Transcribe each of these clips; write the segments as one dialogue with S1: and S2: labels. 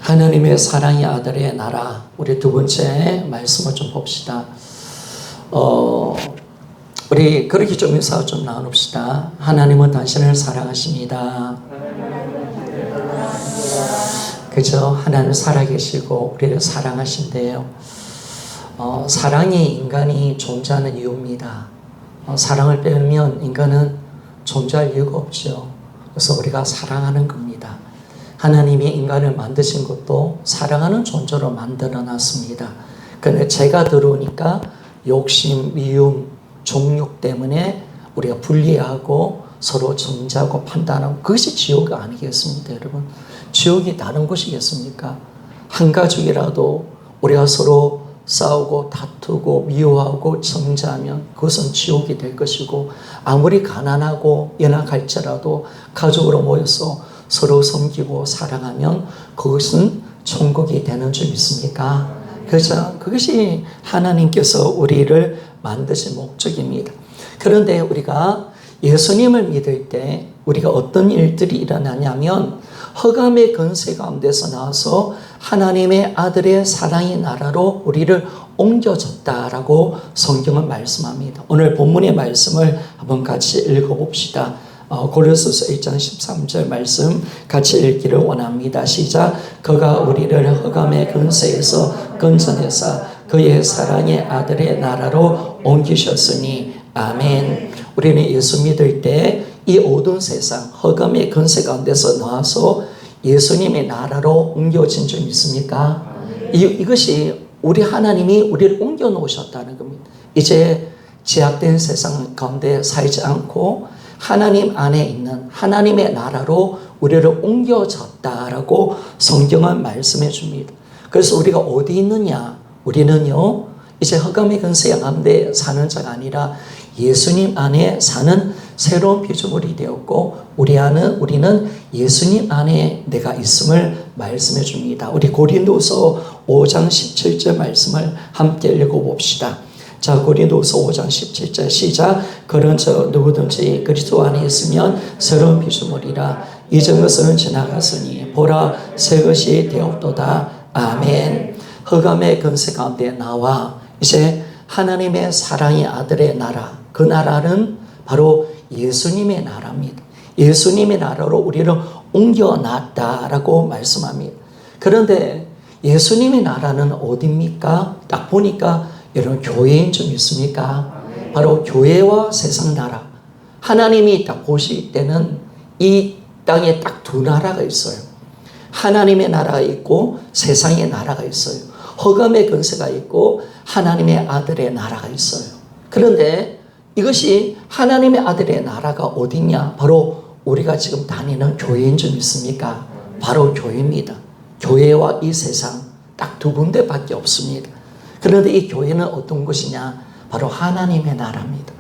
S1: 하나님의 사랑의 아들의 나라, 우리 두 번째 말씀을 좀 봅시다. 우리 그렇게 좀 인사 좀 나눕시다. 하나님은 당신을 사랑하십니다. 그죠? 하나님 살아계시고 우리를 사랑하신대요. 사랑이 인간이 존재하는 이유입니다. 사랑을 빼면 인간은 존재할 이유가 없죠. 그래서 우리가 사랑하는 겁니다. 하나님이 인간을 만드신 것도 사랑하는 존재로 만들어 놨습니다. 그런데 죄가 들어오니까 욕심, 미움, 정욕 때문에 우리가 분리하고 서로 정죄하고 판단하고, 그것이 지옥이 아니겠습니까, 여러분? 지옥이 다른 곳이겠습니까? 한 가족이라도 우리가 서로 싸우고 다투고 미워하고 정죄하면 그것은 지옥이 될 것이고, 아무리 가난하고 연약할지라도 가족으로 모여서 서로 섬기고 사랑하면 그것은 천국이 되는 줄 믿습니까? 그렇죠? 그것이 하나님께서 우리를 만드신 목적입니다. 그런데 우리가 예수님을 믿을 때 우리가 어떤 일들이 일어나냐면, 흑암의 권세 가운데서 나와서 하나님의 아들의 사랑의 나라로 우리를 옮겨졌다라고 성경은 말씀합니다. 오늘 본문의 말씀을 한번 같이 읽어봅시다. 고린도서 1장 13절 말씀 같이 읽기를 원합니다. 시작. 그가 우리를 흑암의 권세에서 건져내사 그의 사랑의 아들의 나라로 옮기셨으니 아멘. 우리는 예수 믿을 때 이 어두운 세상 흑암의 권세 가운데서 나와서 예수님의 나라로 옮겨진 줄 믿습니까? 이것이 우리 하나님이 우리를 옮겨 놓으셨다는 겁니다. 이제 제약된 세상 가운데 살지 않고 하나님 안에 있는 하나님의 나라로 우리를 옮겨졌다라고 성경은 말씀해 줍니다. 그래서 우리가 어디 있느냐? 우리는요, 이제 흑암의 권세 가운데 사는 자가 아니라 예수님 안에 사는 새로운 피조물이 되었고, 우리는 예수님 안에 내가 있음을 말씀해 줍니다. 우리 고린도서 5장 17절 말씀을 함께 읽어봅시다. 자, 고린도서 5장 17절 시작. 그런 저 누구든지 그리스도 안에 있으면 새로운 피조물이라 이전 것은 지나갔으니 보라 새 것이 되었도다. 아멘. 흑암의 권세 가운데 나와 이제 하나님의 사랑의 아들의 나라, 그 나라는 바로 예수님의 나라입니다. 예수님의 나라로 우리를 옮겨놨다라고 말씀합니다. 그런데 예수님의 나라는 어디입니까? 딱 보니까 여러분 교회인 줄 믿습니까? 바로 교회와 세상 나라. 하나님이 딱 보실 때는 이 땅에 딱 두 나라가 있어요. 하나님의 나라가 있고 세상의 나라가 있어요. 흑암의 권세가 있고 하나님의 아들의 나라가 있어요. 그런데 이것이 하나님의 아들의 나라가 어디냐? 바로 우리가 지금 다니는 교회인 줄 믿습니까? 바로 교회입니다. 교회와 이 세상 딱 두 군데밖에 없습니다. 그런데 이 교회는 어떤 곳이냐? 바로 하나님의 나라입니다.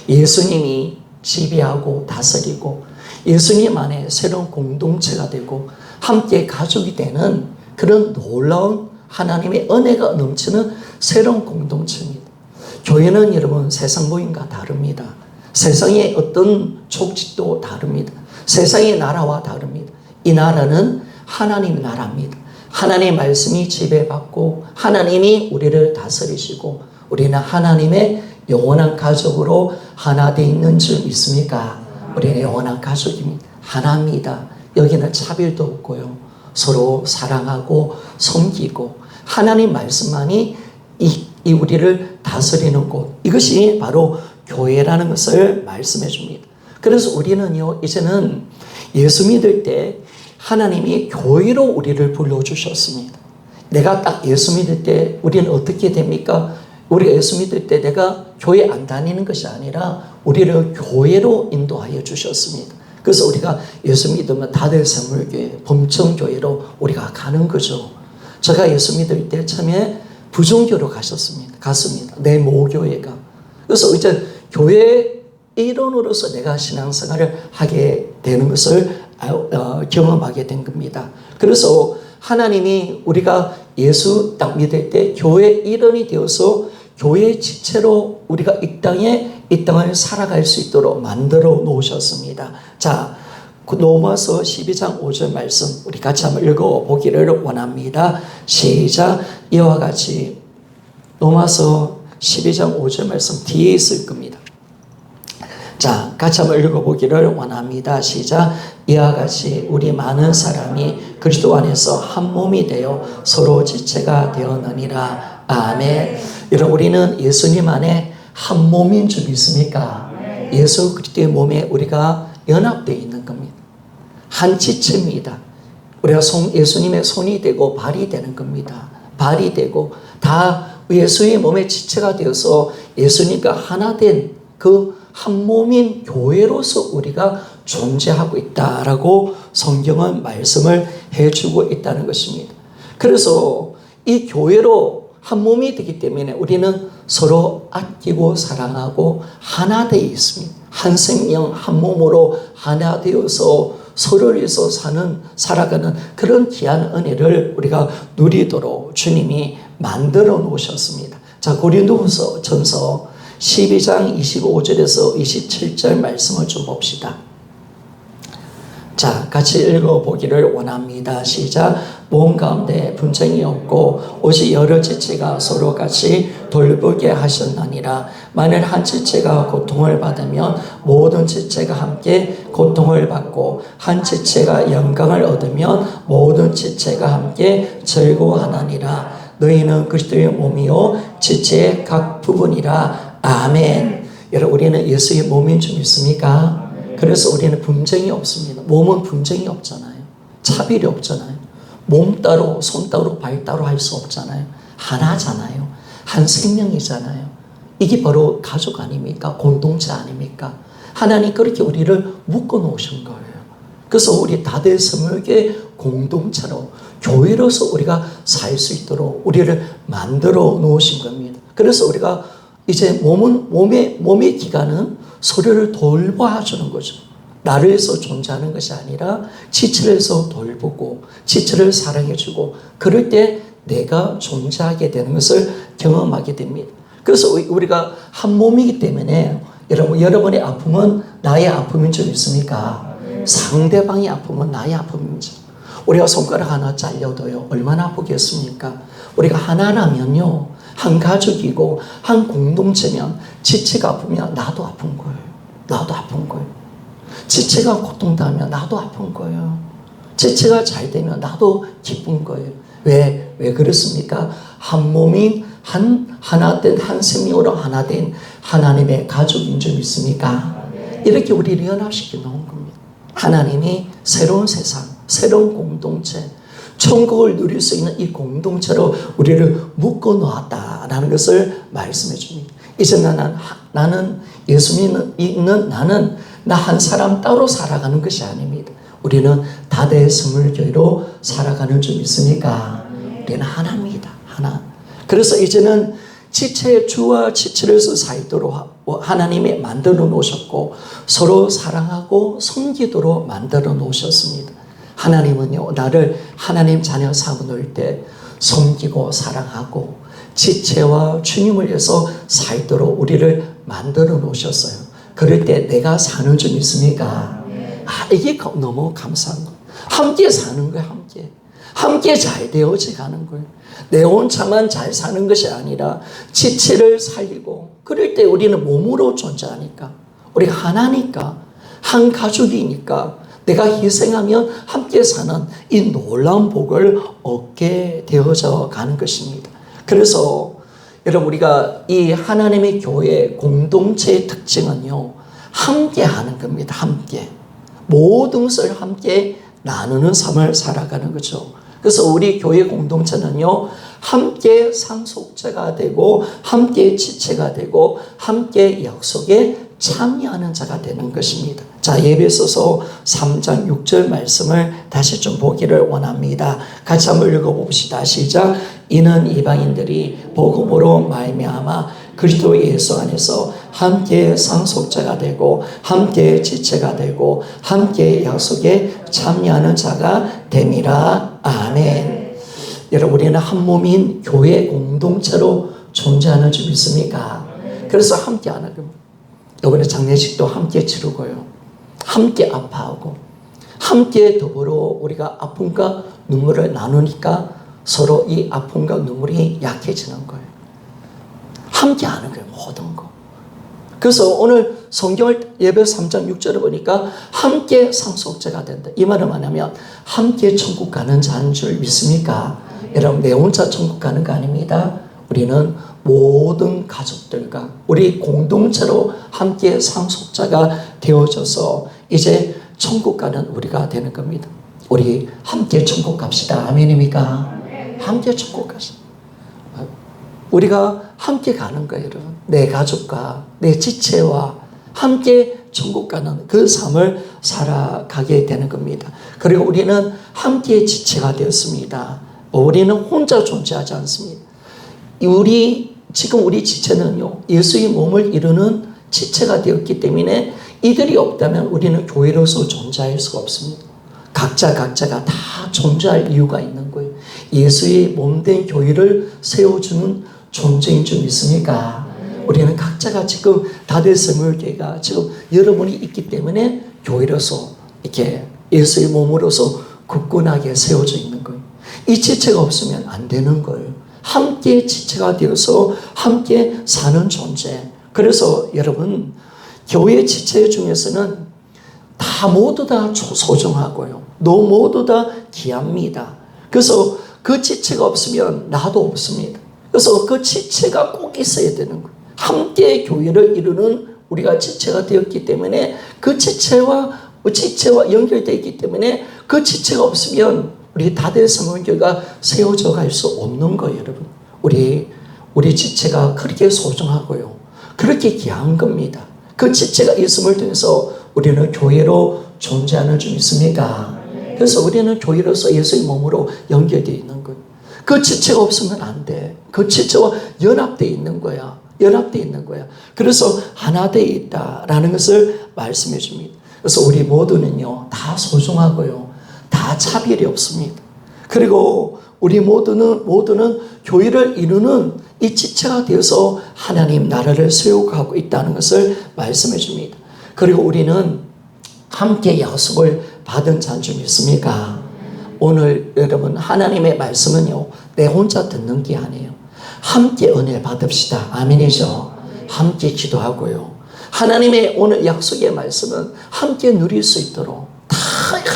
S1: 예수님이 지배하고 다스리고 예수님 안에 새로운 공동체가 되고 함께 가족이 되는 그런 놀라운 하나님의 은혜가 넘치는 새로운 공동체입니다. 교회는 여러분 세상 모임과 다릅니다. 세상의 어떤 족집도 다릅니다. 세상의 나라와 다릅니다. 이 나라는 하나님의 나라입니다. 하나님의 말씀이 지배받고 하나님이 우리를 다스리시고 우리는 하나님의 영원한 가족으로 하나 되어 있는 줄 믿습니까? 우리는 영원한 가족입니다. 하나입니다. 여기는 차별도 없고요. 서로 사랑하고 섬기고 하나님 말씀만이 이 우리를 다스리는 곳, 이것이 바로 교회라는 것을 말씀해 줍니다. 그래서 우리는요, 이제는 예수 믿을 때 하나님이 교회로 우리를 불러주셨습니다. 내가 딱 예수 믿을 때 우리는 어떻게 됩니까? 우리 예수 믿을 때 내가 교회 안 다니는 것이 아니라 우리를 교회로 인도하여 주셨습니다. 그래서 우리가 예수 믿으면 다들샘물교회, 범청교회로 우리가 가는 거죠. 제가 예수 믿을 때 처음에 부정교로 갔습니다. 내 모교회가. 그래서 이제 교회 일원으로서 내가 신앙생활을 하게 되는 것을 경험하게 된 겁니다. 그래서 하나님이 우리가 예수 딱 믿을 때 교회 일원이 되어서 교회 지체로 우리가 이 땅을 살아갈 수 있도록 만들어 놓으셨습니다. 자, 로마서 12장 5절 말씀 우리 같이 한번 읽어보기를 원합니다. 시작. 이와 같이 로마서 12장 5절 말씀 뒤에 있을 겁니다. 자, 같이 한번 읽어보기를 원합니다. 시작. 이와 같이 우리 많은 사람이 그리스도 안에서 한 몸이 되어 서로 지체가 되었느니라. 아멘. 여러분, 우리는 예수님 안에 한 몸인 줄 믿습니까? 예수 그리스도의 몸에 우리가 연합되어 있는 겁니다. 한 지체입니다. 우리가 예수님의 손이 되고 발이 되는 겁니다. 발이 되고 다 예수의 몸의 지체가 되어서 예수님과 하나 된 그 한 몸인 교회로서 우리가 존재하고 있다라고 성경은 말씀을 해주고 있다는 것입니다. 그래서 이 교회로 한 몸이 되기 때문에 우리는 서로 아끼고 사랑하고 하나 되어 있습니다. 한 생명 한 몸으로 하나 되어서 서로를 위해서 살아가는 그런 귀한 은혜를 우리가 누리도록 주님이 만들어 놓으셨습니다. 자, 고린도후서 전서 12장 25절에서 27절 말씀을 좀 봅시다. 자, 같이 읽어보기를 원합니다. 시작. 몸 가운데 분쟁이 없고 오직 여러 지체가 서로 같이 돌보게 하셨나니라. 만일 한 지체가 고통을 받으면 모든 지체가 함께 고통을 받고 한 지체가 영광을 얻으면 모든 지체가 함께 즐거워하나니라. 너희는 그리스도의 몸이요 지체의 각 부분이라. 아멘. 여러분, 우리는 예수의 몸인 줄 믿습니까? 그래서 우리는 분쟁이 없습니다. 몸은 분쟁이 없잖아요. 차별이 없잖아요. 몸 따로 손 따로 발 따로 할 수 없잖아요. 하나잖아요. 한 생명이잖아요. 이게 바로 가족 아닙니까? 공동체 아닙니까? 하나님 그렇게 우리를 묶어 놓으신 거예요. 그래서 우리 다대스물교회 공동체로 교회로서 우리가 살 수 있도록 우리를 만들어 놓으신 겁니다. 그래서 우리가 이제 몸의 기간은 서로를 돌봐주는 거죠. 나를 위해서 존재하는 것이 아니라 지체를 해서 돌보고 지체를 사랑해주고 그럴 때 내가 존재하게 되는 것을 경험하게 됩니다. 그래서 우리가 한 몸이기 때문에 여러분의 아픔은 나의 아픔인 줄 믿습니까? 상대방의 아픔은 나의 아픔이죠. 우리가 손가락 하나 잘려도요 얼마나 아프겠습니까? 우리가 하나라면요 한 가족이고 한 공동체면 지체가 아프면 나도 아픈 거예요. 나도 아픈 거예요. 지체가 고통당하면 나도 아픈 거예요. 지체가 잘 되면 나도 기쁜 거예요. 왜 그렇습니까? 한 몸인 하나 된 한 생명으로 하나 된 하나님의 가족인 줄 믿습니까? 이렇게 우리를 연합시켜 놓은 겁니다. 하나님이 새로운 세상, 새로운 공동체, 천국을 누릴 수 있는 이 공동체로 우리를 묶어 놓았다라는 것을 말씀해 줍니다. 이제 나는 예수 믿는 나는 나 한 사람 따로 살아가는 것이 아닙니다. 우리는 다대스물교회로 살아가는 줄 믿습니까? 우리는 하나입니다. 하나. 그래서 이제는 지체의 주와 지체를 사이도록 하나님이 만들어 놓으셨고 서로 사랑하고 섬기도록 만들어 놓으셨습니다. 하나님은요 나를 하나님 자녀 삼아 놓을 때 섬기고 사랑하고 지체와 주님을 위해서 살도록 우리를 만들어 놓으셨어요. 그럴 때 내가 사는 줄 믿습니까? 이게 너무 감사한 거예요. 함께 사는 거예요. 함께 잘 되어져 가는 거예요. 내 혼자만 잘 사는 것이 아니라 지체를 살리고 그럴 때 우리는 몸으로 존재하니까 우리가 하나니까 한 가족이니까 내가 희생하면 함께 사는 이 놀라운 복을 얻게 되어져 가는 것입니다. 그래서 여러분 우리가 이 하나님의 교회 공동체의 특징은요 함께 하는 겁니다. 함께 모든 것을 함께 나누는 삶을 살아가는 거죠. 그래서 우리 교회 공동체는요 함께 상속자가 되고 함께 지체가 되고 함께 약속에 참여하는 자가 되는 것입니다. 자, 에베소서 3장 6절 말씀을 다시 좀 보기를 원합니다. 같이 한번 읽어봅시다. 시작. 이는 이방인들이 복음으로 말미암아 그리스도 예수 안에서 함께 상속자가 되고 함께 지체가 되고 함께 약속에 참여하는 자가 됨이라. 아멘. 여러분 우리는 한 몸인 교회 공동체로 존재하는 줄 믿습니까? 그래서 함께 하는 겁니다. 이번에 장례식도 함께 치르고요. 함께 아파하고 함께 더불어 우리가 아픔과 눈물을 나누니까 서로 이 아픔과 눈물이 약해지는 거예요. 함께 하는 거예요, 모든 거. 그래서 오늘 성경을 예배 3장 6절을 보니까 함께 상속자가 된다. 이 말은 뭐냐면 함께 천국 가는 자인 줄 믿습니까? 여러분, 내 혼자 천국 가는 거 아닙니다. 우리는 모든 가족들과 우리 공동체로 함께 상속자가 되어져서 이제 천국 가는 우리가 되는 겁니다. 우리 함께 천국 갑시다. 아멘입니까? 함께 천국 가시다. 우리가 함께 가는 거예요, 여러분. 내 가족과 내 지체와 함께 천국 가는 그 삶을 살아가게 되는 겁니다. 그리고 우리는 함께 지체가 되었습니다. 우리는 혼자 존재하지 않습니다. 지금 우리 지체는요, 예수의 몸을 이루는 지체가 되었기 때문에 이들이 없다면 우리는 교회로서 존재할 수가 없습니다. 각자가 다 존재할 이유가 있는 거예요. 예수의 몸된 교회를 세워주는 존재인 줄 믿습니까? 우리는 각자가 지금 다대스물교회가 지금 여러분이 있기 때문에 교회로서 이렇게 예수의 몸으로서 굳건하게 세워져 있는 거예요. 이 지체가 없으면 안 되는 거예요. 함께 지체가 되어서 함께 사는 존재. 그래서 여러분, 교회 지체 중에서는 다 모두 다 소중하고요. 모두 다 귀합니다. 그래서 그 지체가 없으면 나도 없습니다. 그래서 그 지체가 꼭 있어야 되는 거예요. 함께 교회를 이루는 우리가 지체가 되었기 때문에 그 지체와 연결되어 있기 때문에 그 지체가 없으면 우리 다대성교회가 세워져 갈 수 없는 거예요, 여러분. 우리 지체가 그렇게 소중하고요. 그렇게 귀한 겁니다. 그 지체가 있음을 통해서 우리는 교회로 존재하는 줄 믿습니까? 그래서 우리는 교회로서 예수의 몸으로 연결되어 있는 거예요. 그 지체가 없으면 안 돼. 그 지체와 연합되어 있는 거야. 연합되어 있는 거야. 그래서 하나 되어 있다라는 것을 말씀해 줍니다. 그래서 우리 모두는요, 다 소중하고요. 다 차별이 없습니다. 그리고 우리 모두는 교회를 이루는 이 지체가 되어서 하나님 나라를 세워가고 있다는 것을 말씀해 줍니다. 그리고 우리는 함께 약속을 받은 자인 줄 믿습니까? 오늘 여러분, 하나님의 말씀은요, 내 혼자 듣는 게 아니에요. 함께 은혜를 받읍시다. 아멘이죠? 함께 기도하고요. 하나님의 오늘 약속의 말씀은 함께 누릴 수 있도록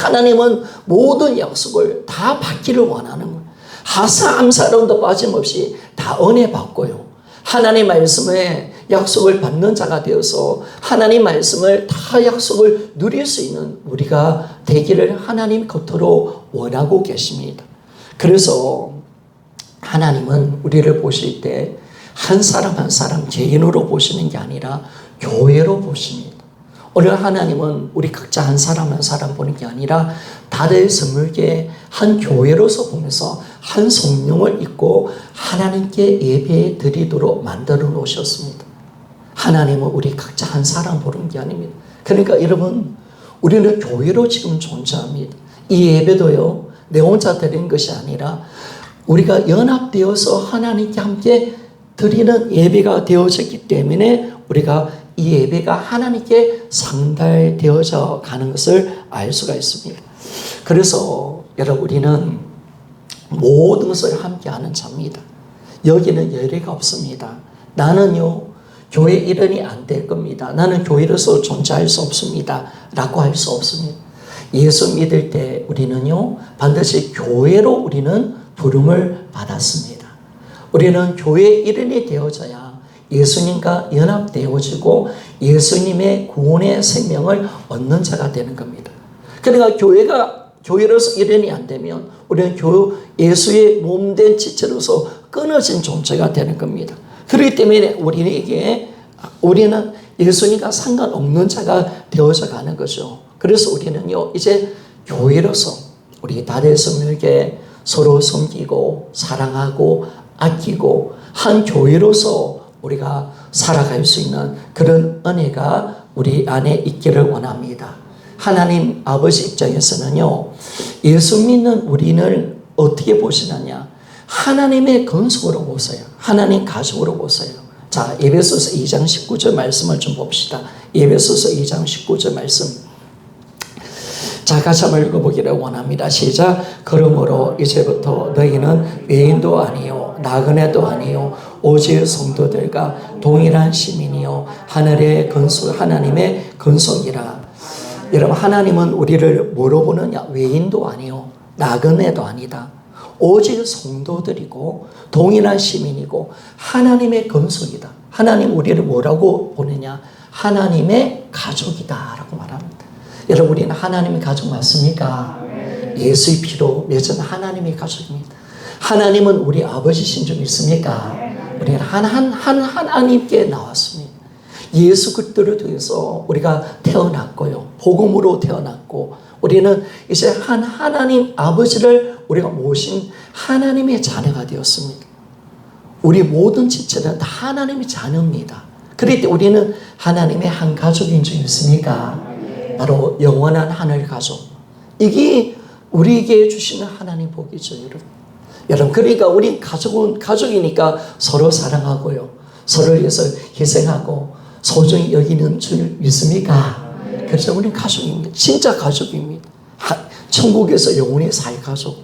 S1: 하나님은 모든 약속을 다 받기를 원하는 거예요. 하사 암사론도 빠짐없이 다 은혜 받고요. 하나님 말씀에 약속을 받는 자가 되어서 하나님 말씀을 다 약속을 누릴 수 있는 우리가 되기를 하나님 겉으로 원하고 계십니다. 그래서 하나님은 우리를 보실 때 한 사람 한 사람 개인으로 보시는 게 아니라 교회로 보십니다. 오늘 하나님은 우리 각자 한 사람 한 사람 보는 게 아니라 다들 스물개 한 교회로서 보면서 한 성령을 입고 하나님께 예배 드리도록 만들어 놓으셨습니다. 하나님은 우리 각자 한 사람 보는 게 아닙니다. 그러니까 여러분, 우리는 교회로 지금 존재합니다. 이 예배도요, 내 혼자 드리는 것이 아니라 우리가 연합되어서 하나님께 함께 드리는 예배가 되어졌기 때문에 우리가 이 예배가 하나님께 상달되어져 가는 것을 알 수가 있습니다. 그래서 여러분, 우리는 모든 것을 함께 하는 자입니다. 여기는 예외가 없습니다. 나는요, 교회 일원이 안 될 겁니다. 나는 교회로서 존재할 수 없습니다. 라고 할 수 없습니다. 예수 믿을 때 우리는요, 반드시 교회로 우리는 부름을 받았습니다. 우리는 교회 일원이 되어져야 예수님과 연합되어지고 예수님의 구원의 생명을 얻는 자가 되는 겁니다. 그러니까 교회로서 일원이 안 되면 우리는 예수의 몸된 지체로서 끊어진 존재가 되는 겁니다. 그렇기 때문에 우리는 예수님과 상관없는 자가 되어져 가는 거죠. 그래서 우리는요, 이제 교회로서 우리 다대성에게 서로 섬기고 사랑하고 아끼고 한 교회로서 우리가 살아갈 수 있는 그런 은혜가 우리 안에 있기를 원합니다. 하나님 아버지 입장에서는요, 예수 믿는 우리를 어떻게 보시느냐? 하나님의 건속으로 보세요. 하나님 가족으로 보세요. 자, 에베소서 2장 19절 말씀을 좀 봅시다. 에베소서 2장 19절 말씀. 자, 같이 한번 읽어보기를 원합니다. 시작. 그러므로 이제부터 너희는 외인도 아니요 나그네도 아니요 오직 성도들과 동일한 시민이요 하나님의 근속이라. 여러분, 하나님은 우리를 뭐로 보느냐? 외인도 아니요 나그네도 아니다. 오직 성도들이고 동일한 시민이고 하나님의 근속이다. 하나님 우리를 뭐라고 보느냐? 하나님의 가족이다 라고 말합니다. 여러분, 우리는 하나님의 가족 맞습니까? 예수의 피로 맺은 하나님의 가족입니다. 하나님은 우리 아버지신 줄 믿습니까? 우리는 하나님께 나왔습니다. 예수 그리스도를 통해서 우리가 태어났고요. 복음으로 태어났고, 우리는 이제 하나님 아버지를 우리가 모신 하나님의 자녀가 되었습니다. 우리 모든 지체는 다 하나님의 자녀입니다. 그럴 때 우리는 하나님의 한 가족인 줄 믿습니까? 바로 영원한 하늘 가족. 이게 우리에게 주시는 하나님 복이죠, 여러분. 여러분, 그러니까 우리 가족이니까 서로 사랑하고요. 서로를 위해서 희생하고 소중히 여기는 줄 믿습니까? 그래서 우리는 가족입니다. 진짜 가족입니다. 천국에서 영원히 살 가족.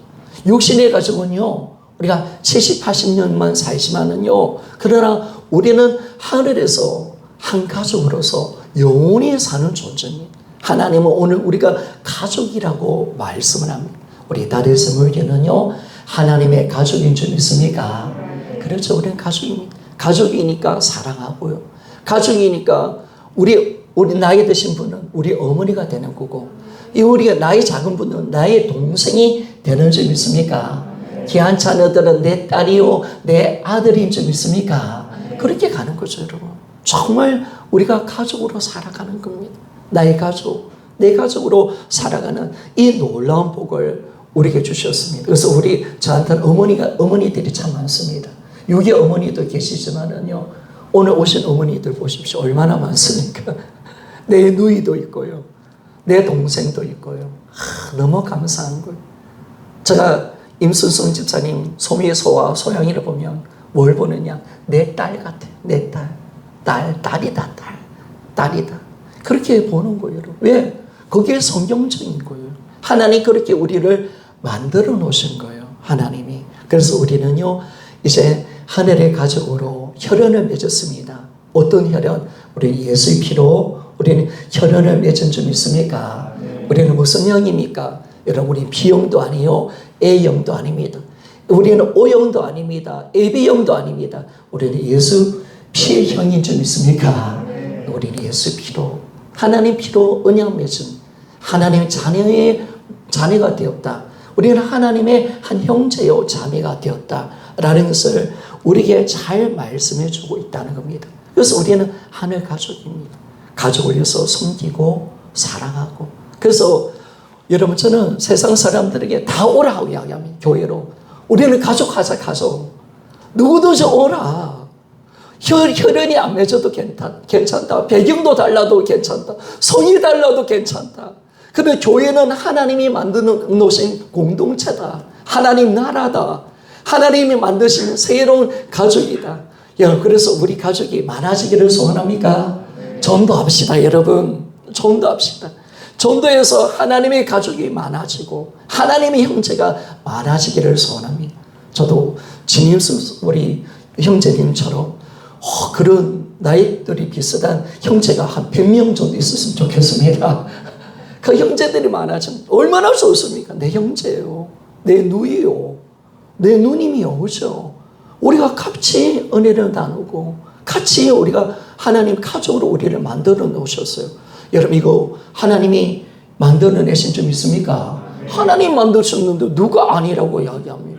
S1: 육신의 가족은요, 우리가 70, 80년만 살지만은요, 그러나 우리는 하늘에서 한 가족으로서 영원히 사는 존재입니다. 하나님은 오늘 우리가 가족이라고 말씀을 합니다. 우리 다리에서 물기는요, 하나님의 가족인 줄 믿습니까? 그렇죠. 우리는 가족입니다. 가족이니까 사랑하고요. 가족이니까 우리 나이 드신 분은 우리 어머니가 되는 거고, 우리가 나이 작은 분은 나의 동생이 되는 줄 믿습니까? 귀한 자녀들은 내 딸이요, 내 아들인 줄 믿습니까? 그렇게 가는 거죠, 여러분. 정말 우리가 가족으로 살아가는 겁니다. 나의 가족, 내 가족으로 살아가는 이 놀라운 복을 우리에게 주셨습니다. 그래서 저한테는 어머니들이 참 많습니다. 육의 어머니도 계시지만은요, 오늘 오신 어머니들 보십시오. 얼마나 많습니까? 내 누이도 있고요. 내 동생도 있고요. 너무 감사한 거예요. 제가 임순성 집사님 소미소와 소양이를 보면 뭘 보느냐? 내 딸 같아요. 내 딸. 딸이다. 딸이다. 그렇게 보는 거예요. 왜? 그게 성경적인 거예요. 하나님 그렇게 우리를 만들어 놓으신 거예요. 하나님이. 그래서 우리는요, 이제 하늘의 가족으로 혈연을 맺었습니다. 어떤 혈연? 우리 예수의 피로 우리는 혈연을 맺은 줄 믿습니까? 우리는 무슨 영입니까? 여러분, 우리 B형도 아니요, A형도 아닙니다. 우리는 O형도 아닙니다. AB형도 아닙니다. 우리는 예수 피의 형인 줄 믿습니까? 우리는 예수 피로, 하나님 피로 언약 맺은 하나님의 자녀가 되었다. 우리는 하나님의 한 형제요 자매가 되었다라는 것을 우리에게 잘 말씀해 주고 있다는 겁니다. 그래서 우리는 하늘 가족입니다. 가족을 위해서 섬기고 사랑하고. 그래서 여러분, 저는 세상 사람들에게 다 오라고 이야기합니다. 교회로. 우리는 가족하자, 가족. 누구든지 오라. 혈연이 안 맺어도 괜찮다. 배경도 달라도 괜찮다. 성이 달라도 괜찮다. 근데 교회는 하나님이 만드는 놓으신 공동체다. 하나님 나라다. 하나님이 만드신 새로운 가족이다. 여러분, 그래서 우리 가족이 많아지기를 소원합니까? 전도합시다, 여러분. 전도합시다. 전도해서 하나님의 가족이 많아지고 하나님의 형제가 많아지기를 소원합니다. 저도 진임수 우리 형제님처럼 그런 나이들이 비슷한 형제가 한 100명 정도 있었으면 좋겠습니다. 그 형제들이 많아지면 얼마나 좋습니까? 내 형제요, 내 누이요, 내 누님이요, 그죠? 우리가 같이 은혜를 나누고 같이 우리가 하나님 가족으로 우리를 만들어 놓으셨어요. 여러분, 이거 하나님이 만들어내신 줄 믿습니까? 하나님 만드셨는데 누가 아니라고 이야기합니다.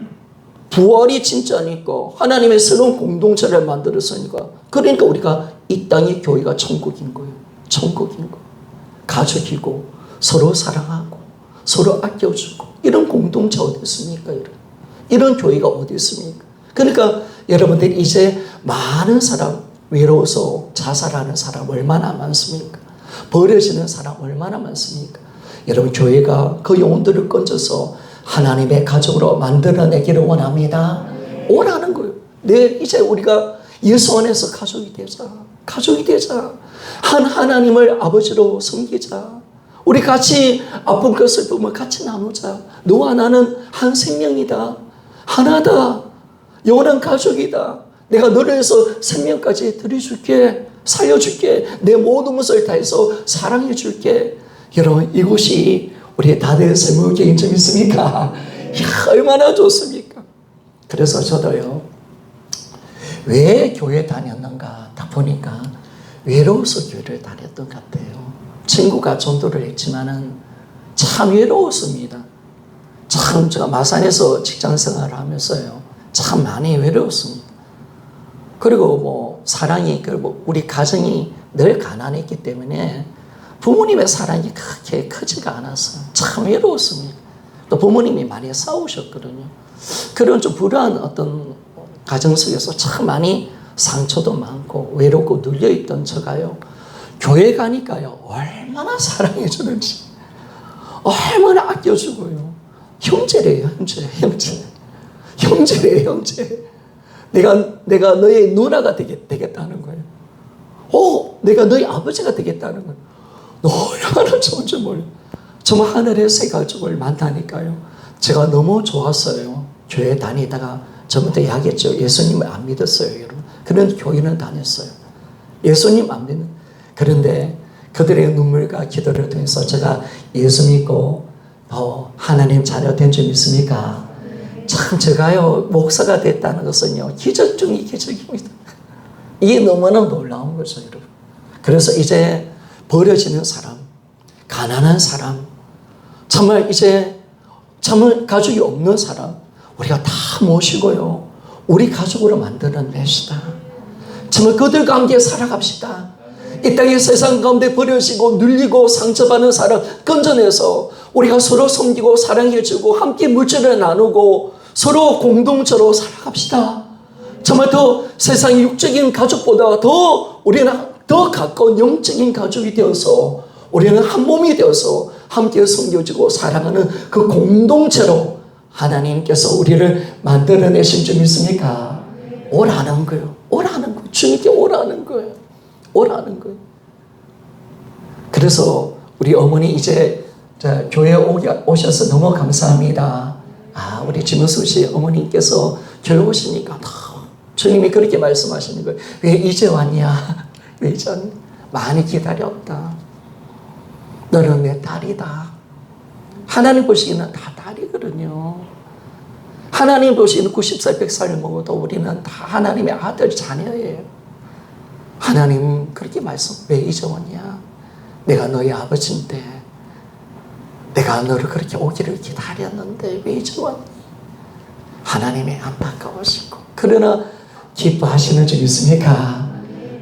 S1: 부활이 진짜니까 하나님의 새로운 공동체를 만들었으니까, 그러니까 우리가 이 땅의 교회가 천국인 거예요. 천국인 거. 가족이고 서로 사랑하고 서로 아껴주고 이런 공동체 어디 있습니까? 이런 교회가 어디 있습니까? 그러니까 여러분들 이제 많은 사람, 외로워서 자살하는 사람 얼마나 많습니까? 버려지는 사람 얼마나 많습니까? 여러분, 교회가 그 영혼들을 건져서 하나님의 가족으로 만들어내기를 원합니다. 오라는 거예요. 이제 우리가 예수 안에서 가족이 되자. 가족이 되자. 하나님을 아버지로 섬기자. 우리 같이 아픈 것을 보면 같이 나누자. 너와 나는 한 생명이다. 하나다. 영원한 가족이다. 내가 너를 위해서 생명까지 드려줄게. 살려줄게. 내 모든 것을 다해서 사랑해줄게. 여러분, 이곳이 우리의 다대의 삶의 개인점 있습니까? 이야, 얼마나 좋습니까? 그래서 저도요, 왜 교회 다녔는가 다 보니까 외로워서 교회를 다녔던 것 같아요. 친구가 전도를 했지만은 참 외로웠습니다. 참 제가 마산에서 직장 생활을 하면서요, 참 많이 외로웠습니다. 그리고 뭐 사랑이, 그리고 우리 가정이 늘 가난했기 때문에 부모님의 사랑이 그렇게 크지가 않았어요. 참 외로웠습니다. 또 부모님이 많이 싸우셨거든요. 그런 좀 불안한 어떤 가정 속에서 참 많이 상처도 많고 외롭고 눌려있던 저가요, 교회 가니까요, 얼마나 사랑해주는지, 얼마나 아껴주고요. 형제래요, 형제래요, 형제. 내가 너의 누나가 되겠다는 거예요. 내가 너의 아버지가 되겠다는 거예요. 얼마나 좋은지 몰라요. 정말 하늘의 새 가족을 만나니까요, 제가 너무 좋았어요. 교회 다니다가 저부터 이야기했죠. 예수님을 안 믿었어요, 여러분. 그런 교회는 다녔어요. 예수님 안 믿는. 그런데 그들의 눈물과 기도를 통해서 제가 예수 믿고 하나님 자녀 된 줄 믿습니까? 참 제가요, 목사가 됐다는 것은요, 기적 중의 기적입니다. 이게 너무나 놀라운 거죠, 여러분. 그래서 이제 버려지는 사람, 가난한 사람, 정말 이제 정말 가족이 없는 사람, 우리가 다 모시고요, 우리 가족으로 만들어냅시다. 정말 그들과 함께 살아갑시다. 이 땅의 세상 가운데 버려지고 눌리고 상처받는 사람 건져내서 우리가 서로 섬기고 사랑해주고 함께 물질을 나누고 서로 공동체로 살아갑시다. 정말 더 세상 육적인 가족보다 더 우리는 더 가까운 영적인 가족이 되어서 우리는 한 몸이 되어서 함께 섬겨주고 사랑하는 그 공동체로 하나님께서 우리를 만들어내신 줄 믿습니까? 오라는 거예요. 오라는 거예요. 주님께 오라는 거예요. 오라는 거예요. 그래서 우리 어머니 이제 교회에 오셔서 너무 감사합니다. 우리 김은수 씨 어머니께서 교회 오시니까 주님이 그렇게 말씀하시는 거예요. 왜 이제 왔냐? 왜 이제 왔냐? 많이 기다렸다. 너는 내 딸이다. 하나님 보시기에는 다 딸이거든요. 하나님 보시기에는 90살, 100살을 먹어도 우리는 다 하나님의 아들, 자녀예요. 하나님 그렇게 왜 이제 왔냐? 내가 너의 아버지인데 내가 너를 그렇게 오기를 기다렸는데 왜 이제 왔니? 하나님이 안타까우시고 그러나 기뻐하시는 줄 믿습니까?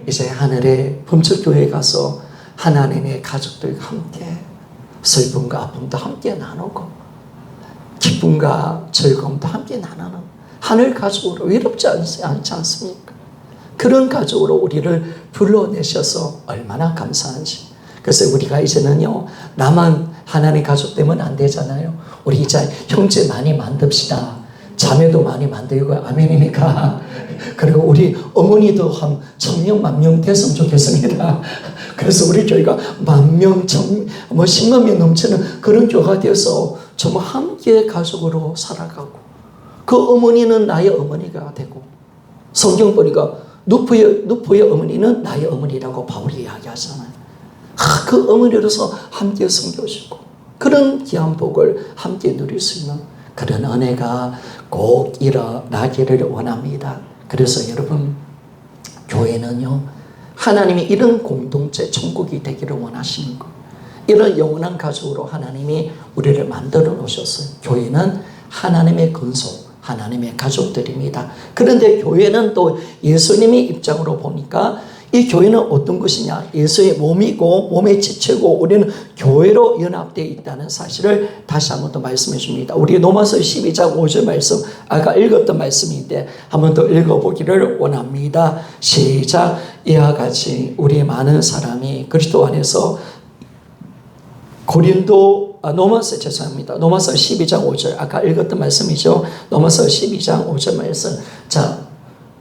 S1: 이제 하늘의 범철교회에 가서 하나님의 가족들과 함께 슬픔과 아픔도 함께 나누고 기쁨과 즐거움도 함께 나누는 하늘 가족으로 외롭지 않지 않습니까? 그런 가족으로 우리를 불러내셔서 얼마나 감사한지. 그래서 우리가 이제는요, 나만 하나님 가족 되면 안 되잖아요. 우리 이제 형제 많이 만듭시다. 자매도 많이 만들고, 아멘입니까? 그리고 우리 어머니도 한 1000명, 10,000명 됐으면 좋겠습니다. 그래서 우리 교회가 10,000명, 10만 명 넘치는 그런 교회가 되어서 정말 함께 가족으로 살아가고, 그 어머니는 나의 어머니가 되고, 성경 보니까 누프의 어머니는 나의 어머니라고 바울이 이야기하잖아요. 그 어머니로서 함께 섬겨주고 그런 귀한 복을 함께 누릴 수 있는 그런 은혜가 꼭 일어나기를 원합니다. 그래서 여러분, 교회는요, 하나님이 이런 공동체 천국이 되기를 원하시는 것, 이런 영원한 가족으로 하나님이 우리를 만들어 놓으셨어요. 교회는 하나님의 근속, 하나님의 가족들입니다. 그런데 교회는 또 예수님의 입장으로 보니까 이 교회는 어떤 것이냐? 예수의 몸이고 몸의 지체고 우리는 교회로 연합되어 있다는 사실을 다시 한번 더 말씀해 줍니다. 우리 로마서 12장 5절 말씀, 아까 읽었던 말씀인데 한번 더 읽어보기를 원합니다. 시작. 이와 같이 우리 많은 사람이 그리스도 안에서 로마서 12장 5절 아까 읽었던 말씀이죠. 로마서 12장 5절 말씀. 자,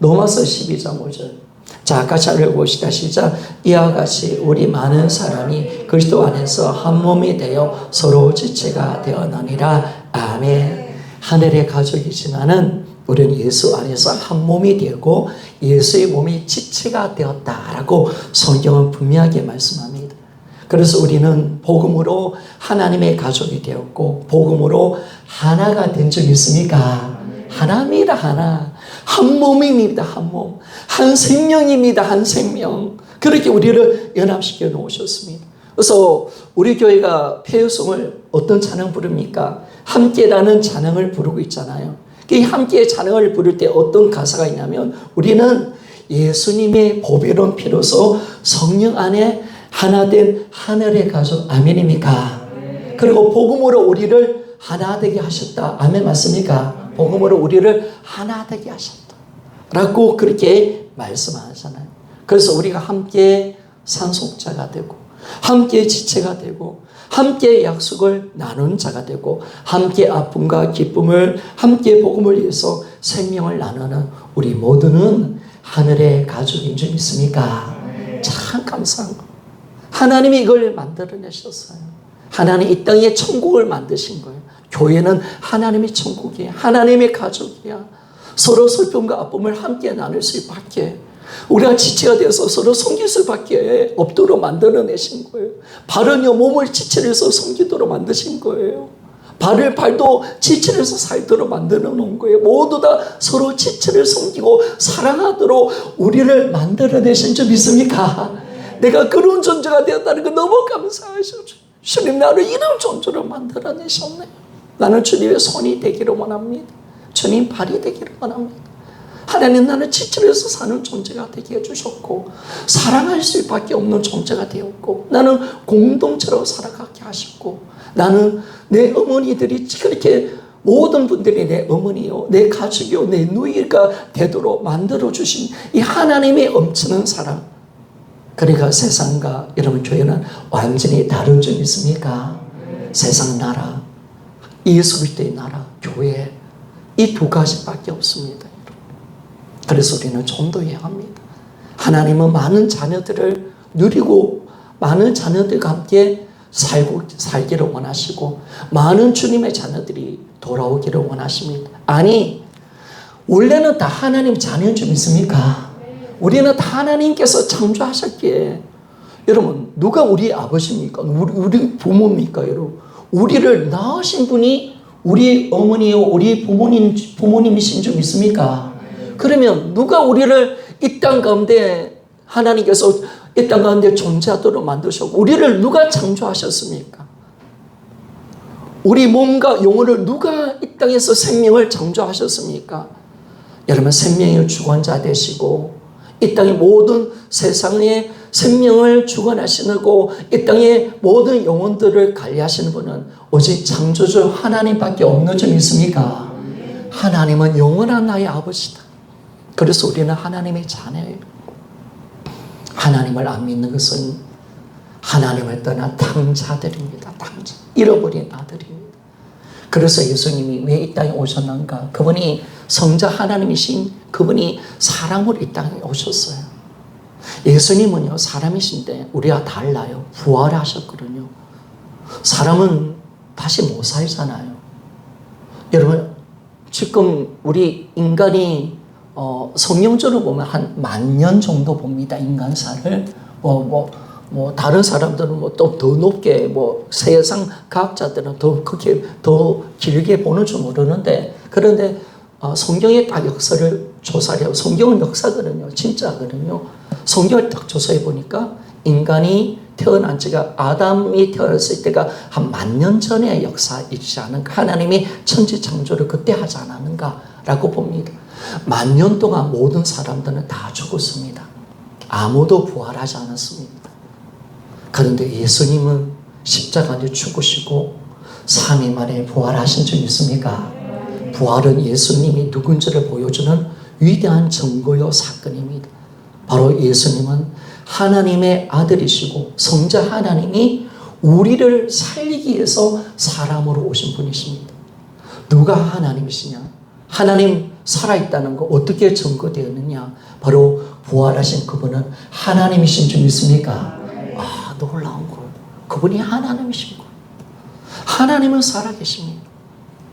S1: 로마서 12장 5절. 자, 같이 읽어봅시다. 시작. 이와 같이 우리 많은 사람이 그리스도 안에서 한 몸이 되어 서로 지체가 되었느니라. 아멘. 하늘의 가족이지만은 우리는 예수 안에서 한 몸이 되고 예수의 몸이 지체가 되었다라고 성경은 분명하게 말씀합니다. 그래서 우리는 복음으로 하나님의 가족이 되었고 복음으로 하나가 된 적 있습니까? 하나입니다. 하나. 한 몸입니다. 한 몸. 한 생명입니다. 한 생명. 그렇게 우리를 연합시켜 놓으셨습니다. 그래서 우리 교회가 폐유송을 어떤 찬양 부릅니까? 함께라는 찬양을 부르고 있잖아요. 그 함께 찬양을 부를 때 어떤 가사가 있냐면 우리는 예수님의 보배로운 피로서 성령 안에 하나 된 하늘의 가족. 아멘입니까? 그리고 복음으로 우리를 하나 되게 하셨다. 아멘 맞습니까? 복음으로 우리를 하나 되게 하셨다 라고 그렇게 말씀하잖아요. 그래서 우리가 함께 상속자가 되고 함께 지체가 되고 함께 약속을 나눈 자가 되고 함께 아픔과 기쁨을 함께 복음을 위해서 생명을 나누는 우리 모두는 하늘의 가족인 줄 믿습니까? 참 감사한 거. 하나님이 이걸 만들어내셨어요. 하나님 이 땅에 천국을 만드신 거예요. 교회는 하나님의 천국이에요. 하나님의 가족이야. 서로 슬픔과 아픔을 함께 나눌 수밖에, 우리가 지체가 되어서 서로 섬길 수밖에 없도록 만들어내신 거예요. 발은요 몸을 지체를 해서 섬기도록 만드신 거예요. 발도 지체를 해서 살도록 만들어 놓은 거예요. 모두 다 서로 지체를 섬기고 사랑하도록 우리를 만들어내신 줄 믿습니까? 내가 그런 존재가 되었다는 거 너무 감사하죠. 주님 나를 이런 존재로 만들어내셨네. 나는 주님의 손이 되기를 원합니다. 주님 발이 되기를 원합니다. 하나님 나는 지체해서 사는 존재가 되게 해주셨고 사랑할 수밖에 없는 존재가 되었고 나는 공동체로 살아가게 하셨고 나는 내 어머니들이 그렇게 모든 분들이 내 어머니요 내 가족이요 내 누이가 되도록 만들어주신 이 하나님의 엄청난 사랑. 그러니까 세상과 여러분 교회는 완전히 다른 점 있습니까? 세상 나라, 예수 그리스도의 나라, 교회 이 두 가지밖에 없습니다. 그래서 우리는 전도해야 합니다. 하나님은 많은 자녀들을 누리고 많은 자녀들과 함께 살기를 원하시고 많은 주님의 자녀들이 돌아오기를 원하십니다. 아니 원래는 다 하나님 자녀인 줄 믿습니까? 우리는 다 하나님께서 창조하셨기에 여러분 누가 우리 아버지입니까? 우리 부모입니까? 여러분 우리를 낳으신 분이 우리 어머니요 우리 부모님이신 줄 믿습니까? 그러면 누가 우리를 이 땅 가운데 하나님께서 이 땅 가운데 존재하도록 만드셨고 우리를 누가 창조하셨습니까? 우리 몸과 영혼을 누가 이 땅에서 생명을 창조하셨습니까? 여러분 생명의 주관자 되시고 이 땅의 모든 세상의 생명을 주관하시고 이 땅의 모든 영혼들을 관리하시는 분은 오직 창조주 하나님밖에 없는 줄 믿습니까? 하나님은 영원한 나의 아버지다. 그래서 우리는 하나님의 자녀예요. 하나님을 안 믿는 것은 하나님을 떠난 탕자들입니다. 탕자. 잃어버린 아들입니다. 그래서 예수님이 왜 이 땅에 오셨는가? 그분이 성자 하나님이신 그분이 사람으로 이 땅에 오셨어요. 예수님은요 사람이신데 우리와 달라요. 부활하셨거든요. 사람은 다시 못 살잖아요. 여러분 지금 우리 인간이 성경적으로 보면 한 10,000년 정도 봅니다. 인간사를 다른 사람들은 또 더 높게 세상 과학자들은 더 크게 더 길게 보는 줄 모르는데 그런데 성경의 딱 역사를 조사해요. 성경은 역사거든요. 진짜거든요. 성경을 딱 조사해 보니까 인간이 태어난 지가 아담이 태어났을 때가 한 10,000년 전의 역사이지 않은가. 하나님이 천지 창조를 그때 하지 않았는가라고 봅니다. 10,000년 동안 모든 사람들은 다 죽었습니다. 아무도 부활하지 않았습니다. 그런데 예수님은 십자가에 죽으시고 3일 만에 부활하신 줄 믿습니까? 부활은 예수님이 누군지를 보여주는 위대한 증거요 사건입니다. 바로 예수님은 하나님의 아들이시고 성자 하나님이 우리를 살리기 위해서 사람으로 오신 분이십니다. 누가 하나님이시냐? 하나님 살아있다는 거 어떻게 증거되었느냐? 바로 부활하신 그분은 하나님이신 줄 믿습니까? 아, 놀라운 거예요. 그분이 하나님이신 거예요. 하나님은 살아계십니다.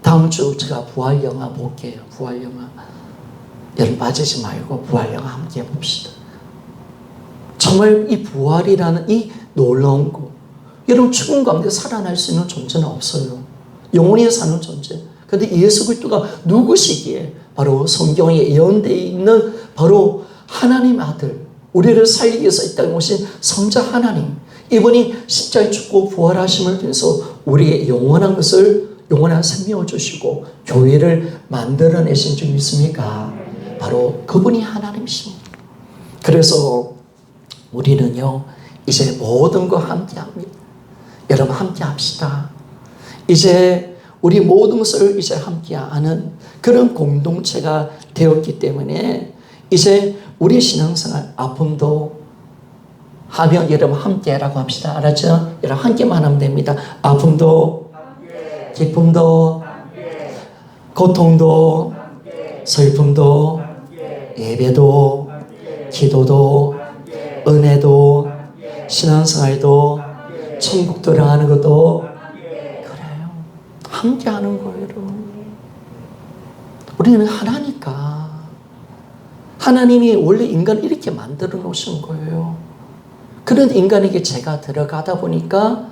S1: 다음 주 제가 부활 영화 볼게요. 부활 영화. 여러분 빠지지 말고 부활 영화 함께 봅시다. 정말 이 부활이라는 이 놀라운 것. 여러분 죽은 가운데 살아날 수 있는 존재는 없어요. 영원히 사는 존재. 그런데 예수 그리스도가 누구시기에 바로 성경에 예언되어 있는 바로 하나님 아들, 우리를 살리기 위해서 이 땅에 오신 성자 하나님, 이분이 십자가에 죽고 부활하심을 통해서 우리의 영원한 것을, 영원한 생명을 주시고 교회를 만들어내신 줄 믿습니까? 바로 그분이 하나님이십니다. 그래서 우리는요 이제 모든 거 함께 합니다. 여러분 함께 합시다. 이제 우리 모든 것을 이제 함께 하는 그런 공동체가 되었기 때문에 이제 우리 신앙생활 아픔도 하면 여러분 함께라고 합시다. 알았죠? 여러분 함께만 하면 됩니다. 아픔도 기쁨도 고통도 슬픔도 예배도 기도도 은혜도 신앙생활도 천국 들어가는 것도 그래요. 함께 하는 거예요. 우리는 하나니까. 하나님이 원래 인간을 이렇게 만들어 놓으신 거예요. 그런데 인간에게 죄가 들어가다 보니까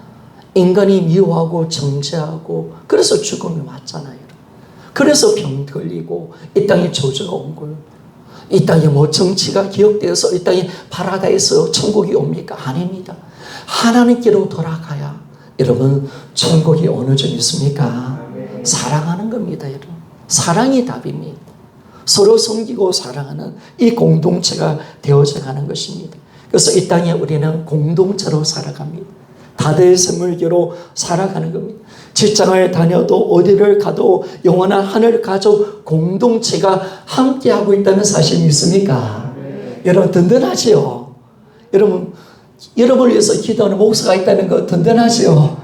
S1: 인간이 미워하고 정죄하고 그래서 죽음이 왔잖아요. 그래서 병 걸리고 이 땅에 저주가 온 거예요. 이 땅에 뭐 정치가 기억되어서 이 땅에 파라다이스 천국이 옵니까? 아닙니다. 하나님께로 돌아가야 여러분 천국이 어느 줄 있습니까? 사랑하는 겁니다. 여러분 사랑이 답입니다. 서로 섬기고 사랑하는 이 공동체가 되어져 가는 것입니다. 그래서 이 땅에 우리는 공동체로 살아갑니다. 다들 선물교로 살아가는 겁니다. 직장을 다녀도 어디를 가도 영원한 하늘 가족 공동체가 함께하고 있다는 사실 믿습니까? 여러분 든든하지요? 여러분을 위해서 기도하는 목사가 있다는 거 든든하지요?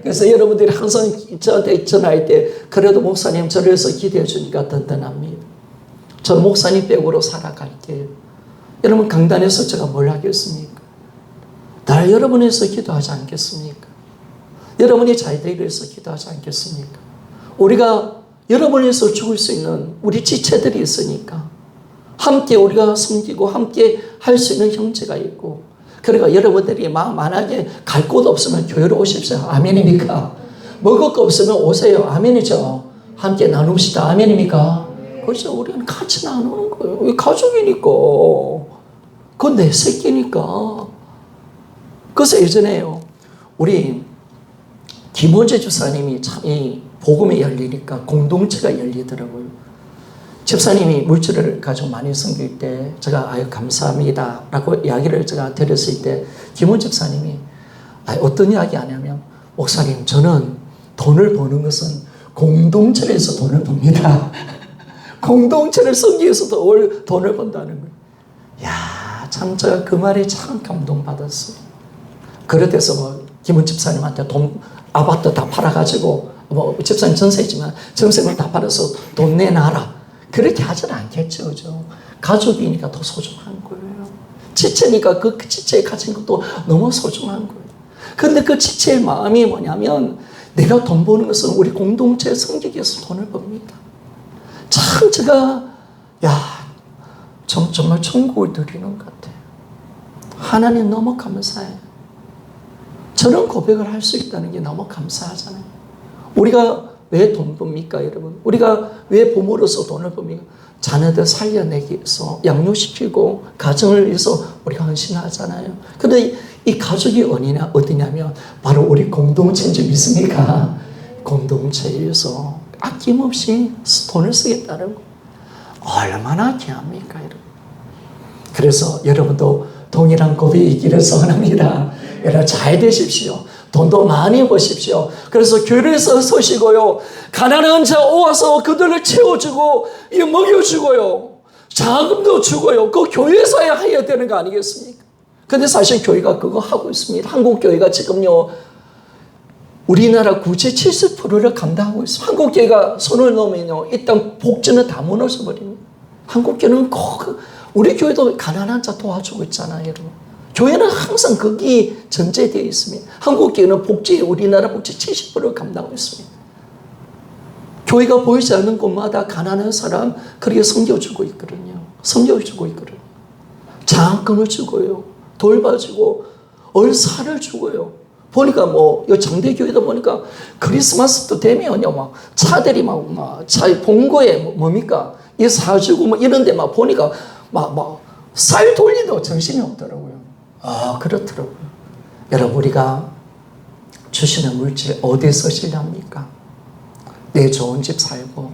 S1: 그래서 여러분들이 항상 저한테 전화할 때 그래도 목사님 저를 위해서 기도해 주니까 든든합니다. 저는 목사님 백으로 살아갈게요. 여러분 강단에서 제가 뭘 하겠습니까? 날 여러분을 위해서 기도하지 않겠습니까? 여러분이 잘 되기 위해서 기도하지 않겠습니까? 우리가 여러분을 위해서 죽을 수 있는 우리 지체들이 있으니까 함께 우리가 섬기고 함께 할 수 있는 형제가 있고 그러니까 여러분들이 만약에 갈 곳 없으면 교회로 오십시오. 아멘입니까? 먹을 거 없으면 오세요. 아멘이죠? 함께 나눕시다. 아멘입니까? 그래서 우리는 같이 나누는 거예요. 우리 가족이니까. 그건 내 새끼니까. 그래서 예전에요. 우리 김원재 주사님이 참 이 복음이 열리니까 공동체가 열리더라고요. 집사님이 물질을 가지고 많이 섬길 때 제가 아유 감사합니다 라고 이야기를 제가 드렸을 때 김원 집사님이 어떤 이야기 하냐면 목사님 저는 돈을 버는 것은 공동체를 해서 돈을 법니다. 공동체를 섬기기 위해서 돈을 번다는 거예요. 야, 참 제가 그 말에 참 감동받았어요. 그래서 뭐 김원 집사님한테 아파트 다 팔아가지고 뭐 집사님 전세지만 전세금을 다 팔아서 돈 내놔라. 그렇게 하지는 않겠죠. 그죠? 가족이니까 더 소중한 거예요. 지체니까 그 지체에 가진 것도 너무 소중한 거예요. 근데 그 지체의 마음이 뭐냐면 내가 돈 버는 것은 우리 공동체에 섬기기 위해서 돈을 법니다. 참 제가 정말 천국을 누리는 것 같아요. 하나님 너무 감사해요. 저런 고백을 할 수 있다는 게 너무 감사하잖아요. 우리가 왜 돈 법니까, 여러분? 우리가 왜 부모로서 돈을 법니까? 자녀들 살려내기 위해서 양육시키고 가정을 위해서 우리가 헌신하잖아요. 근데 이 가족이 어디냐면 바로 우리 공동체인 줄 믿습니까? 공동체에 위해서 아낌없이 돈을 쓰겠다는 거 얼마나 귀합니까, 여러분? 그래서 여러분도 동일한 고백이 있기를 소원합니다. 여러분 잘 되십시오. 돈도 많이 버십시오. 그래서 교회에 서시고요. 가난한 자 오와서 그들을 채워주고 먹여주고요. 자금도 주고요. 그 교회에서 해야 되는 거 아니겠습니까? 근데 사실 교회가 그거 하고 있습니다. 한국 교회가 지금요. 우리나라 구제 70%를 감당하고 있습니다. 한국 교회가 손을 놓으면요. 일단 복지는 다 무너져 버립니다. 한국 교회는 우리 교회도 가난한 자 도와주고 있잖아요, 여러분. 교회는 항상 거기 전제되어 있습니다. 한국 교회는 복지, 우리나라 복지 70%를 감당하고 있습니다. 교회가 보이지 않는 곳마다 가난한 사람 그렇게 섬겨주고 있거든요. 섬겨주고 있거든요. 장학금을 주고요. 돌봐주고 얼사를 주고요. 보니까 이 장대교회도 보니까 크리스마스도 되면요, 막 차들이 차 본거에 뭡니까? 이 사주고 이런 데 막 보니까 쌀 돌리도 정신이 없더라고요. 그렇더라고요. 여러분, 우리가 주시는 물질 어디서 쓰시렵니까? 내 좋은 집 살고,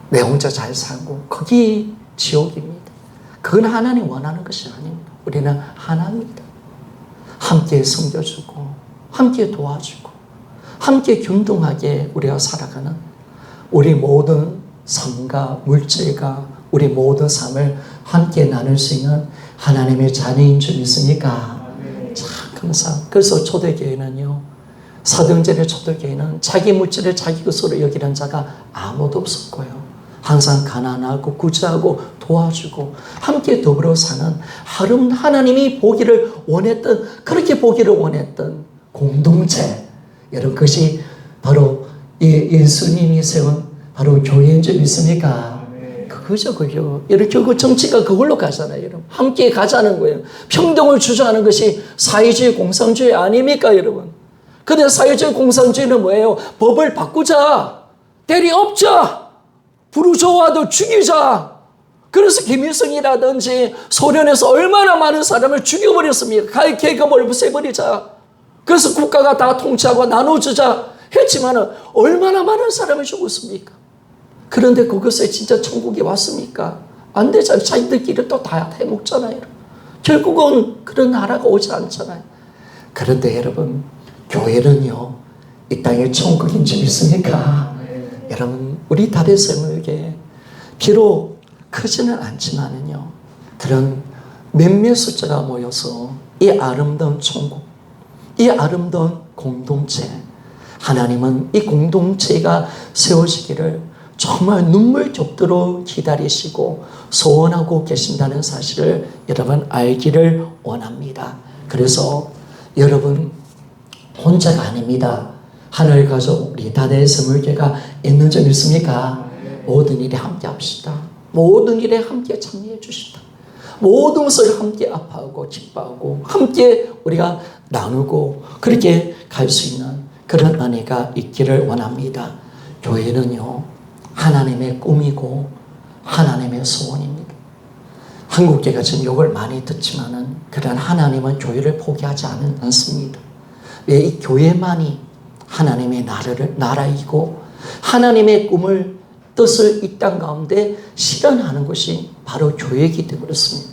S1: 내 혼자 잘 살고, 거기 지옥입니다. 그건 하나님 원하는 것이 아닙니다. 우리는 하나입니다. 함께 섬겨주고, 함께 도와주고, 함께 균등하게 우리가 살아가는 우리 모든 삶과 물질과 우리 모든 삶을 함께 나눌 수 있는 하나님의 자녀인 줄 믿습니까? 참 감사합니다. 그래서 초대교회는요, 사도행전의 초대교회는 자기 물질을 자기 것으로 여기는 자가 아무도 없었고요. 항상 가난하고 구제하고 도와주고 함께 더불어 사는 하나님이 보기를 원했던, 그렇게 보기를 원했던 공동체, 여러분, 그것이 바로 예수님이 세운 바로 교회인 줄 믿습니까? 그거죠, 그죠. 이렇게 그 정치가 그걸로 가잖아요, 여러분. 함께 가자는 거예요. 평등을 주장하는 것이 사회주의 공산주의 아닙니까, 여러분? 근데 사회주의 공산주의는 뭐예요? 법을 바꾸자, 대리 없자, 부르조아도 죽이자. 그래서 김일성이라든지 소련에서 얼마나 많은 사람을 죽여버렸습니까? 계급을 없애버리자. 그래서 국가가 다 통치하고 나눠주자 했지만은 얼마나 많은 사람을 죽었습니까? 그런데 그것에 진짜 천국이 왔습니까? 안 되잖아요. 자기들끼리 또 다 해먹잖아요. 결국은 그런 나라가 오지 않잖아요. 그런데 여러분, 교회는요, 이 땅의 천국인 줄 믿습니까? 여러분, 우리 다대성에게 비록 크지는 않지만은요, 그런 몇몇 숫자가 모여서 이 아름다운 천국, 이 아름다운 공동체, 하나님은 이 공동체가 세워지기를 정말 눈물 겹도록 기다리시고 소원하고 계신다는 사실을 여러분 알기를 원합니다. 그래서 여러분 혼자가 아닙니다. 하늘 가족 우리 다대성물교회가 있는 줄 믿습니까? 모든 일에 함께 합시다. 모든 일에 함께 참여해 주시다. 모든 것을 함께 아파하고 기뻐하고 함께 우리가 나누고 그렇게 갈 수 있는 그런 은혜가 있기를 원합니다. 교회는요, 하나님의 꿈이고 하나님의 소원입니다. 한국교회가 지금 욕을 많이 듣지만은 그런 하나님은 교회를 포기하지 않습니다. 왜? 이 교회만이 하나님의 나라이고 하나님의 꿈을 뜻을 이 땅 가운데 실현하는 것이 바로 교회이기 때문에 그렇습니다.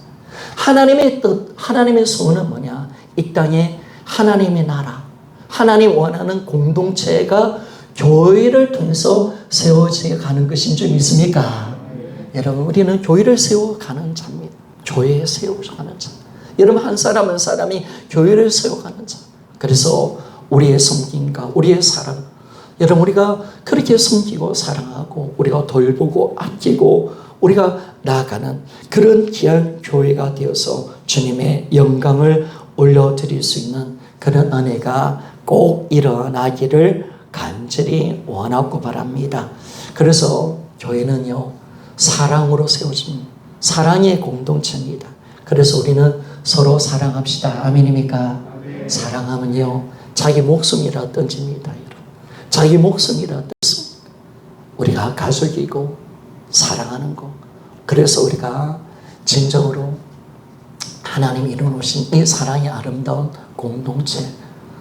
S1: 하나님의 뜻, 하나님의 소원은 뭐냐? 이 땅에 하나님의 나라, 하나님 원하는 공동체가 교회를 통해서 세워져 가는 것인 줄 믿습니까? 여러분, 우리는 교회를 세워가는 자입니다. 교회에 세워가는 자. 여러분, 한 사람 한 사람이 교회를 세워가는 자. 그래서 우리의 섬김과 우리의 사랑, 여러분, 우리가 그렇게 섬기고 사랑하고 우리가 돌보고 아끼고 우리가 나아가는 그런 귀한 교회가 되어서 주님의 영광을 올려드릴 수 있는 그런 은혜가 꼭 일어나기를 간절히 원하고 바랍니다. 그래서 교회는요, 사랑으로 세워집니다. 사랑의 공동체입니다. 그래서 우리는 서로 사랑합시다. 아멘입니까? 아멘. 사랑하면요, 자기 목숨이라 던집니다. 자기 목숨이라 던집니다. 우리가 가족이고 사랑하는 것. 그래서 우리가 진정으로 하나님이 이루어놓으신 이 사랑의 아름다운 공동체,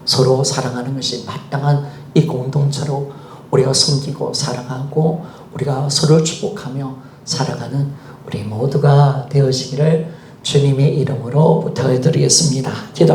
S1: 서로 사랑하는 것이 마땅한 이 공동체로 우리가 섬기고 사랑하고 우리가 서로 축복하며 살아가는 우리 모두가 되어지기를 주님의 이름으로 부탁을 드리겠습니다. 기도